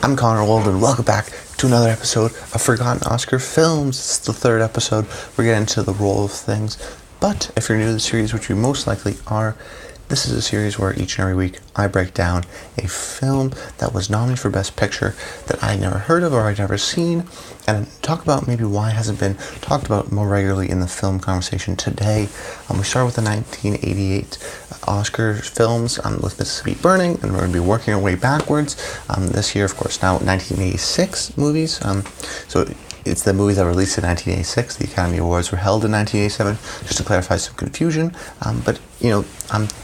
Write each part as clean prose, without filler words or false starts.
I'm Connor Wold, and welcome back to another episode of Forgotten Oscar Films. It's the third episode. We're getting into the role of things. But if you're new to the series, which you most likely are, this is a series where each and every week I break down a film that was nominated for Best Picture that I'd never heard of or I'd never seen, and talk about maybe why it hasn't been talked about more regularly in the film conversation today. We start with the 1988 Oscar films with Mississippi Burning, and we're going to be working our way backwards. This year, of course, now 1986 movies. So it's the movies that were released in 1986. The Academy Awards were held in 1987, just to clarify some confusion. But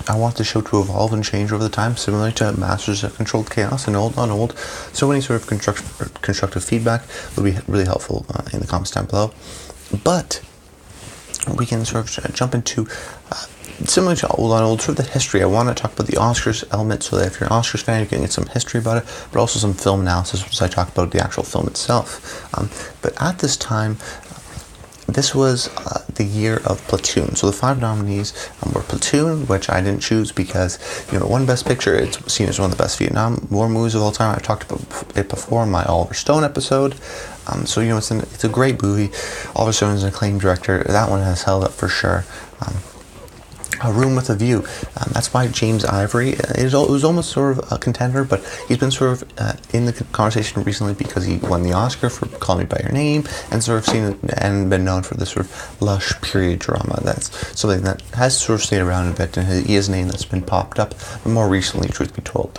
I want the show to evolve and change over the time, similarly to Masters of Controlled Chaos and Old on Old. So any sort of constructive feedback would be really helpful in the comments down below. But we can sort of jump into similar to Old on Old, sort of the history. I want to talk about the Oscars element so that if you're an Oscars fan, you can get some history about it, but also some film analysis as I talk about the actual film itself. But at this time, this was the year of Platoon. So the five nominees were Platoon, which I didn't choose because, it won Best Picture. It's seen as one of the best Vietnam War movies of all time. I've talked about it before in my Oliver Stone episode. So it's a great movie. Oliver Stone is an acclaimed director. That one has held up for sure. A Room with a View. That's by James Ivory. It was almost sort of a contender, but he's been sort of in the conversation recently because he won the Oscar for Call Me By Your Name, and sort of seen and been known for this sort of lush period drama. That's something that has sort of stayed around a bit, and he is a name that's been popped up more recently, truth be told.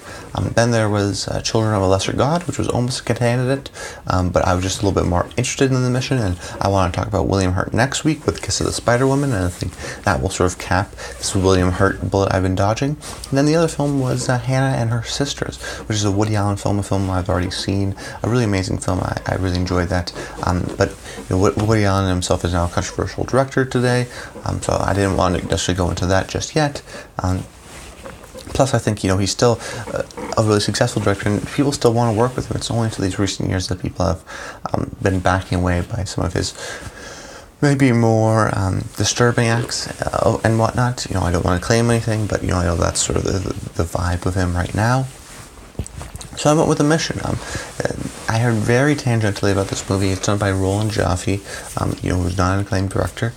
Then there was Children of a Lesser God, which was almost a candidate, but I was just a little bit more interested in the mission, and I want to talk about William Hurt next week with Kiss of the Spider Woman, and I think that will sort of cap this William Hurt bullet I've been dodging. And then the other film was Hannah and Her Sisters, which is a Woody Allen film, a film I've already seen, a really amazing film. I really enjoyed that. But Woody Allen himself is now a controversial director today, so I didn't want to necessarily go into that just yet. Plus, I think, he's still a really successful director, and people still want to work with him. It's only until these recent years that people have been backing away by some of his maybe more disturbing acts and whatnot. I don't want to claim anything, but, I know that's sort of the vibe of him right now. So I went with The Mission. I heard very tangentially about this movie. It's done by Roland Joffe, who's not an acclaimed director.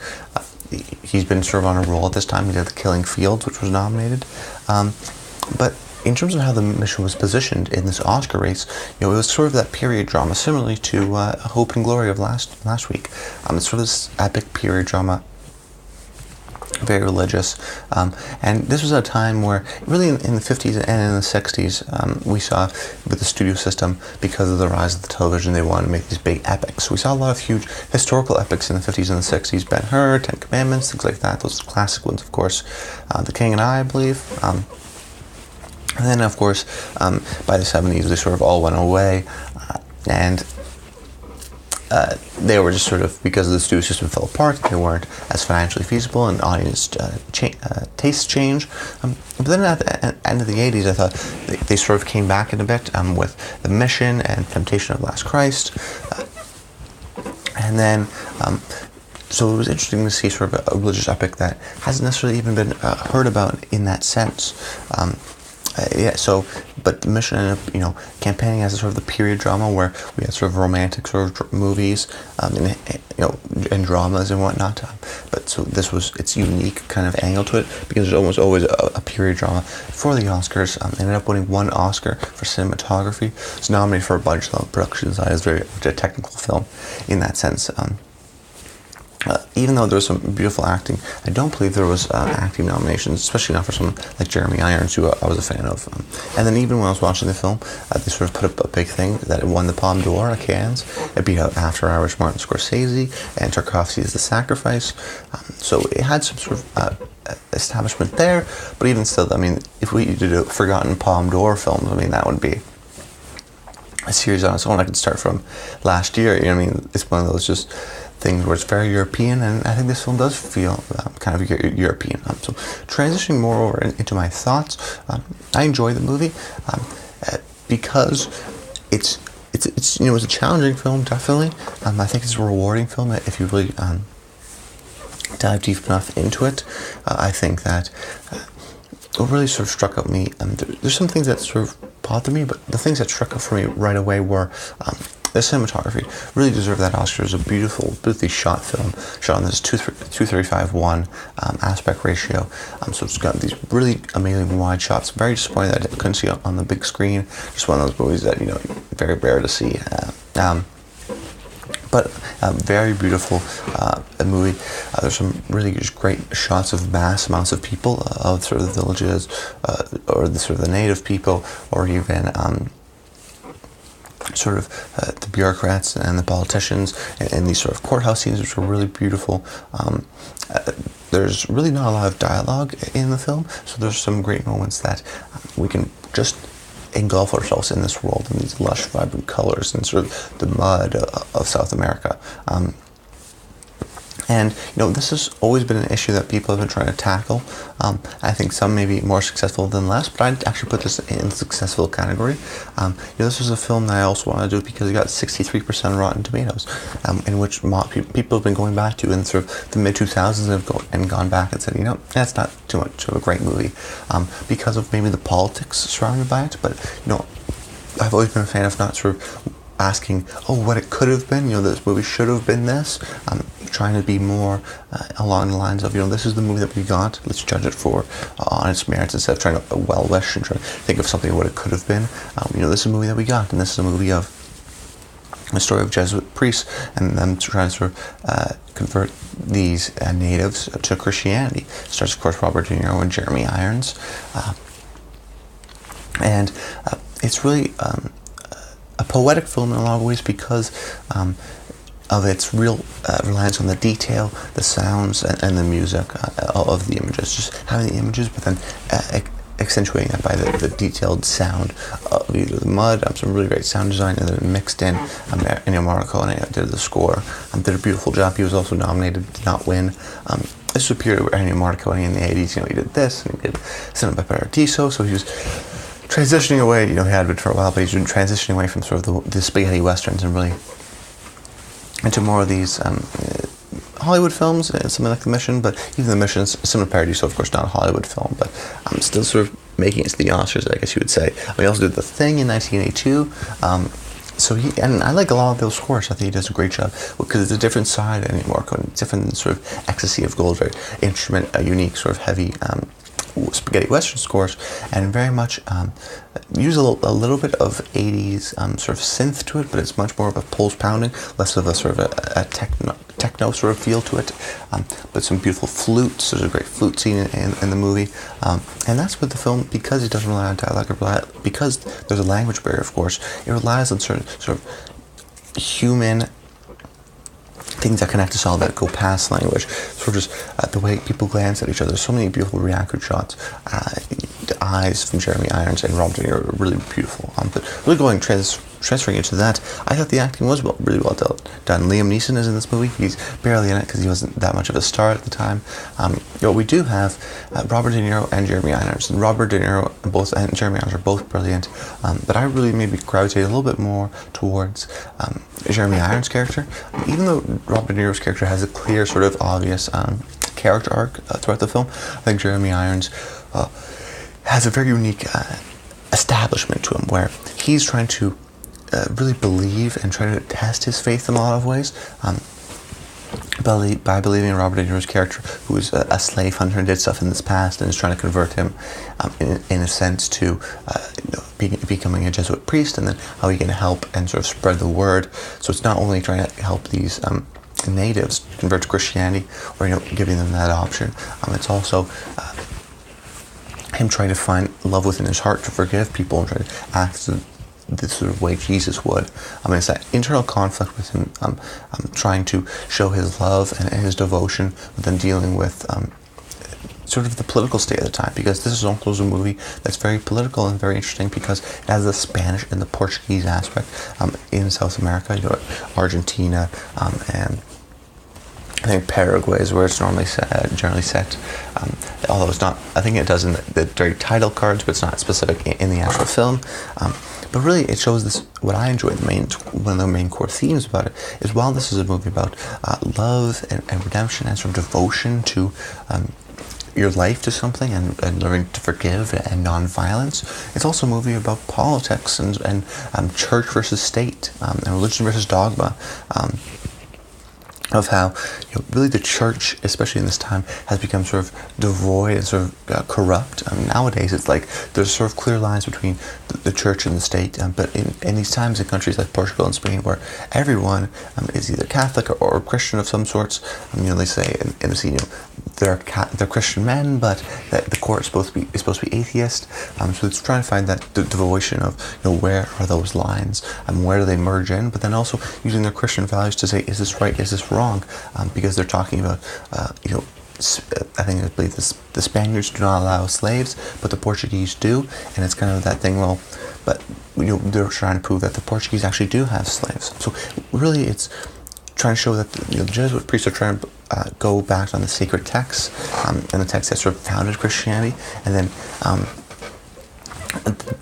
He's been sort of on a roll at this time. He did The Killing Fields, which was nominated. But in terms of how The Mission was positioned in this Oscar race, it was sort of that period drama, similarly to Hope and Glory of last week. It's sort of this epic period drama, very religious, and this was a time where really in the 50s and in the 60s we saw with the studio system, because of the rise of the television, they wanted to make these big epics. So we saw a lot of huge historical epics in the 50s and the 60s, Ben-Hur, Ten Commandments, things like that, those classic ones, of course, The King and I believe. And then, of course, by the 70s, they sort of all went away, and they were just sort of, because the studio system fell apart, they weren't as financially feasible, and audience tastes change. But then at the end of the 80s, I thought they sort of came back in a bit with The Mission and Temptation of Last Christ. And then, so it was interesting to see sort of a religious epic that hasn't necessarily even been heard about in that sense. But The Mission ended up, campaigning as a sort of the period drama where we had sort of romantic sort of movies, and dramas and whatnot. But so its unique kind of angle to it, because there's almost always a period drama for the Oscars. They ended up winning one Oscar for cinematography. It's nominated for a bunch of production design. It's very much a technical film in that sense. Even though there was some beautiful acting, I don't believe there was acting nominations, especially not for someone like Jeremy Irons, who I was a fan of. And then even when I was watching the film, they sort of put up a big thing that it won the Palme d'Or at Cannes. It beat out After Hours Martin Scorsese and Tarkovsky's The Sacrifice. So it had some sort of establishment there, but even still, if we did a forgotten Palme d'Or films, that would be a series on its own I could start from last year. It's one of those just things where it's very European, and I think this film does feel kind of European. So transitioning more over into my thoughts, I enjoy the movie because it's a challenging film, definitely. I think it's a rewarding film if you really dive deep enough into it. I think that what really sort of struck out me, there's some things that sort of bothered me, but the things that struck out for me right away were the cinematography. Really deserved that Oscar. It's a beautifully shot film, shot on this 2:35:1 aspect ratio. So it's got these really amazing wide shots. Very disappointed that I couldn't see it on the big screen. Just one of those movies that, very rare to see. But very beautiful movie. There's some really just great shots of mass amounts of people, of sort of the villages, or the sort of the native people, or even sort of the bureaucrats and the politicians, and these sort of courthouse scenes, which are really beautiful. There's really not a lot of dialogue in the film, so there's some great moments that we can just engulf ourselves in this world, and these lush, vibrant colors, and sort of the mud of South America. And this has always been an issue that people have been trying to tackle. I think some may be more successful than less, but I'd actually put this in the successful category. This was a film that I also wanted to do because it got 63% Rotten Tomatoes, in which people have been going back to in sort of the mid-2000s and gone back and said, that's not too much of a great movie, because of maybe the politics surrounded by it. But I've always been a fan of not sort of asking, what it could have been. This movie should have been this. Trying to be more along the lines of, this is the movie that we got. Let's judge it on its merits instead of trying to well-wish and try to think of something what it could have been. This is a movie that we got, and this is a movie of a story of Jesuit priests and them trying to sort of convert these natives to Christianity. It stars, of course, Robert De Niro and Jeremy Irons, and it's really a poetic film in a lot of ways because of its real reliance on the detail, the sounds, and the music of the images. Just having the images, but then accentuating that by the detailed sound of either the mud, some really great sound design, and then mixed in. Ennio Morricone did the score, did a beautiful job. He was also nominated, did not win. This was a period where Ennio Morricone in the 80s, he did this, and he did Cinema by Paradiso, so he was transitioning away, he had been for a while, but he's been transitioning away from sort of the spaghetti westerns and really into more of these Hollywood films, something like The Mission, but even The Mission's Cinema Paradiso, of course, not a Hollywood film, but still sort of making it to the Oscars, I guess you would say. He also did The Thing in 1982, and I like a lot of those scores. I think he does a great job because it's a different side anymore, different sort of ecstasy of gold, very instrument, unique, sort of heavy spaghetti western scores, and very much use a little bit of 80s sort of synth to it, but it's much more of a pulse pounding, less of a sort of a techno sort of feel to it, but some beautiful flutes. There's a great flute scene in the movie, and that's what the film, because it doesn't rely on dialogue, because there's a language barrier, of course, it relies on certain sort of human things that connect us all that go past language. Sort of just the way people glance at each other. So many beautiful reacted shots. The eyes from Jeremy Irons and Robert De Niro are really beautiful. But really transferring into that, I thought the acting was really well done. Liam Neeson is in this movie. He's barely in it because he wasn't that much of a star at the time. We do have Robert De Niro and Jeremy Irons. And Robert De Niro and Jeremy Irons are both brilliant. But I really maybe gravitate a little bit more towards Jeremy Irons' character. Even though Robert De Niro's character has a clear, sort of obvious character arc throughout the film, I think Jeremy Irons has a very unique establishment to him, where he's trying to really believe and try to test his faith in a lot of ways, by believing in Robert De Niro's character, who is a slave hunter and did stuff in this past, and is trying to convert him, in a sense, to becoming a Jesuit priest, and then how he can help and sort of spread the word. So it's not only trying to help these natives convert to Christianity, or giving them that option. It's also him trying to find love within his heart to forgive people and try to act the sort of way Jesus would. It's that internal conflict with him, trying to show his love and his devotion, but then dealing with sort of the political state of the time, because this is also a movie that's very political and very interesting because it has the Spanish and the Portuguese aspect in South America, Argentina, and I think Paraguay is where it's generally set. Although it's not, I think it does in the very title cards, but it's not specific in the actual film. But really, it shows this. What I enjoy, one of the main core themes about it is, while this is a movie about love and redemption and sort of devotion to your life to something and learning to forgive and non-violence. It's also a movie about politics and church versus state, and religion versus dogma. Of how really the church, especially in this time, has become sort of devoid and sort of corrupt. Nowadays it's like there's sort of clear lines between the church and the state, but in these times in countries like Portugal and Spain, where everyone is either Catholic or Christian of some sorts, they say in the scene, they're Christian men, but the court is supposed to be atheist. So it's trying to find that devotion of where are those lines and where do they merge in, but then also using their Christian values to say, is this right, is this wrong, because they're talking about I believe the Spaniards do not allow slaves, but the Portuguese do, and it's kind of that thing. Well, but they're trying to prove that the Portuguese actually do have slaves. So really, it's trying to show that the Jesuit priests are trying to go back on the sacred texts and the texts that sort of founded Christianity, and then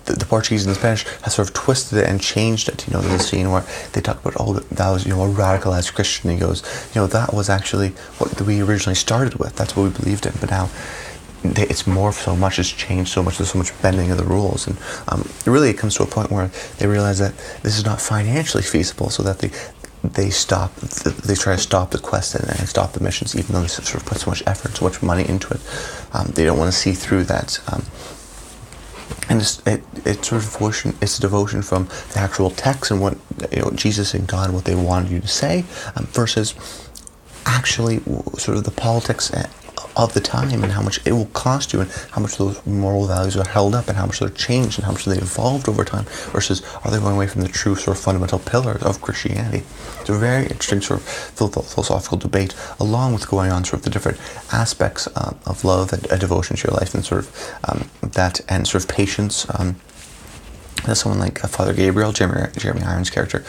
the Portuguese and the Spanish have sort of twisted it and changed it. There's a scene where they talk about, that was a radicalized Christian. He goes, that was actually what we originally started with. That's what we believed in. But now it's morphed so much, it's changed so much. There's so much bending of the rules, and really it comes to a point where they realize that this is not financially feasible, so that they try to stop the quest and stop the missions, even though they sort of put so much effort, so much money into it. They don't want to see through that. And it's sort of devotion. It's a devotion from the actual text and what Jesus and God, what they wanted you to say, versus actually sort of the politics of the time and how much it will cost you and how much those moral values are held up and how much they're changed and how much they evolved over time, versus are they going away from the true sort of fundamental pillars of Christianity. It's a very interesting sort of philosophical debate, along with going on sort of the different aspects of love and devotion to your life, and sort of that, and sort of patience. That someone like Father Gabriel, Jeremy Irons' character,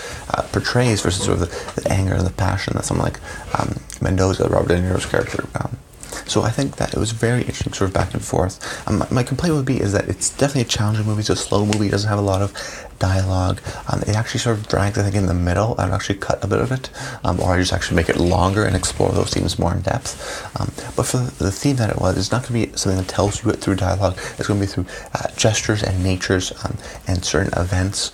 portrays, versus sort of the anger and the passion that someone like Mendoza, Robert De Niro's character. So I think that it was very interesting, sort of back and forth. My complaint would be is that it's definitely a challenging movie. It's a slow movie. It doesn't have a lot of dialogue. It actually sort of drags, I think, in the middle. I would actually cut a bit of it, or I just actually make it longer and explore those themes more in depth. But for the theme that it was, it's not going to be something that tells you it through dialogue. It's going to be through gestures and natures and certain events,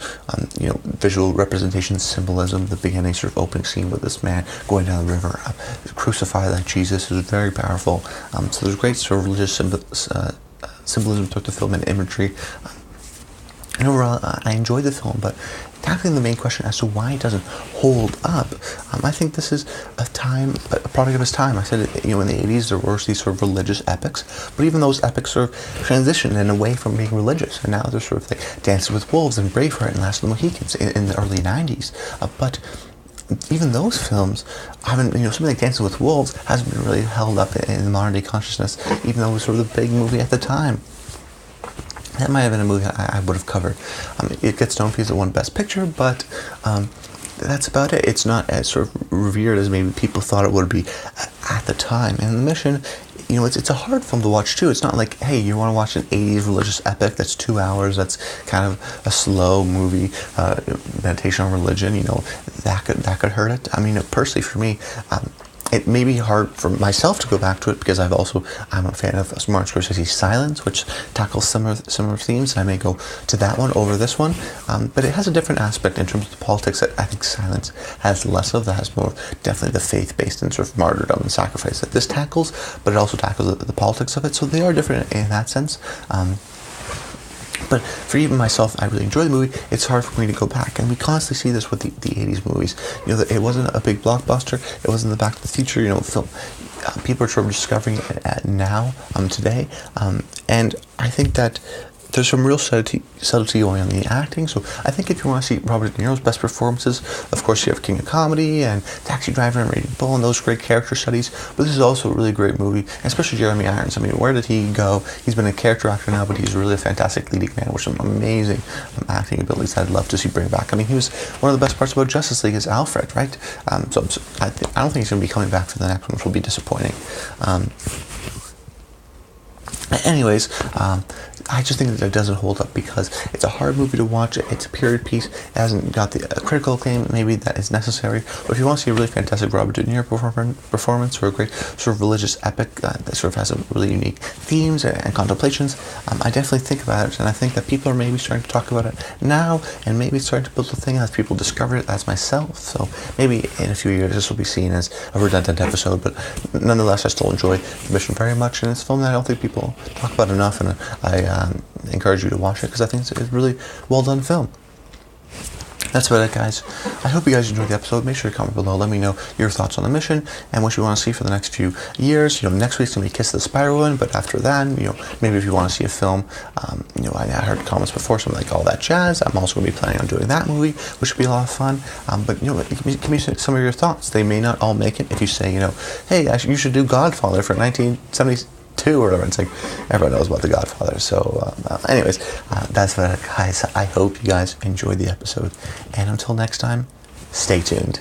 visual representation, symbolism. The beginning sort of opening scene with this man going down the river, crucified like Jesus, is very powerful. So there's great sort of religious symbolism throughout the film and imagery. And overall, I enjoyed the film, but tackling the main question as to why it doesn't hold up, I think this is a product of its time. I said, in the 80s there were these sort of religious epics, but even those epics sort of transitioned and away from being religious, and now they're sort of like Dances with Wolves and Braveheart and Last of the Mohicans in the early 90s. But even those films haven't, something like Dancing with Wolves hasn't been really held up in modern day consciousness, even though it was sort of the big movie at the time. That might have been a movie I would have covered. It gets known because it won Best Picture, but that's about it. It's not as sort of revered as maybe people thought it would be at the time. And The Mission, it's a hard film to watch too. It's not like, hey, you want to watch an 80s religious epic that's 2 hours, that's kind of a slow movie, meditation on religion, that could hurt it. I mean, personally for me, it may be hard for myself to go back to it because I'm a fan of Martin Scorsese's Silence, which tackles similar themes, and I may go to that one over this one. But it has a different aspect in terms of the politics that I think Silence has less of. That has more definitely the faith-based and sort of martyrdom and sacrifice that this tackles, but it also tackles the politics of it. So they are different in that sense. But for even myself, I really enjoy the movie. It's hard for me to go back, and we constantly see this with the 80s movies. It wasn't a big blockbuster. It wasn't the Back to the Future, film. People are sort of discovering it now, today, and I think that there's some real subtlety going on in the acting. So I think if you want to see Robert De Niro's best performances, of course you have King of Comedy and Taxi Driver and Raging Bull and those great character studies. But this is also a really great movie, especially Jeremy Irons. I mean, where did he go? He's been a character actor now, but he's really a fantastic leading man with some amazing acting abilities I'd love to see bring back. I mean, he was one of the best parts about Justice League is Alfred, right? I don't think he's going to be coming back for the next one, which will be disappointing. Anyways, I just think that it doesn't hold up because it's a hard movie to watch. It's a period piece. It hasn't got the critical acclaim maybe that is necessary. But if you want to see a really fantastic Robert De Niro performance or a great sort of religious epic that sort of has some really unique themes and contemplations, I definitely think about it. And I think that people are maybe starting to talk about it now, and maybe it's starting to build a thing as people discover it, as myself. So maybe in a few years this will be seen as a redundant episode, but nonetheless I still enjoy The Mission very much, and it's a film that I don't think people talk about enough, and I encourage you to watch it because I think it's a really well done film. That's about it, guys. I hope you guys enjoyed the episode. Make sure to comment below. Let me know your thoughts on The Mission and what you want to see for the next few years. Next week's going to be Kiss the Spider Woman, but after that, maybe if you want to see a film, I heard comments before, something like All That Jazz. I'm also going to be planning on doing that movie, which should be a lot of fun. But, give me some of your thoughts. They may not all make it. If you say, hey, you should do Godfather for 1972 or whatever. It's like, everyone knows about The Godfather. So, anyways, that's about it, guys. I hope you guys enjoyed the episode. And until next time, stay tuned.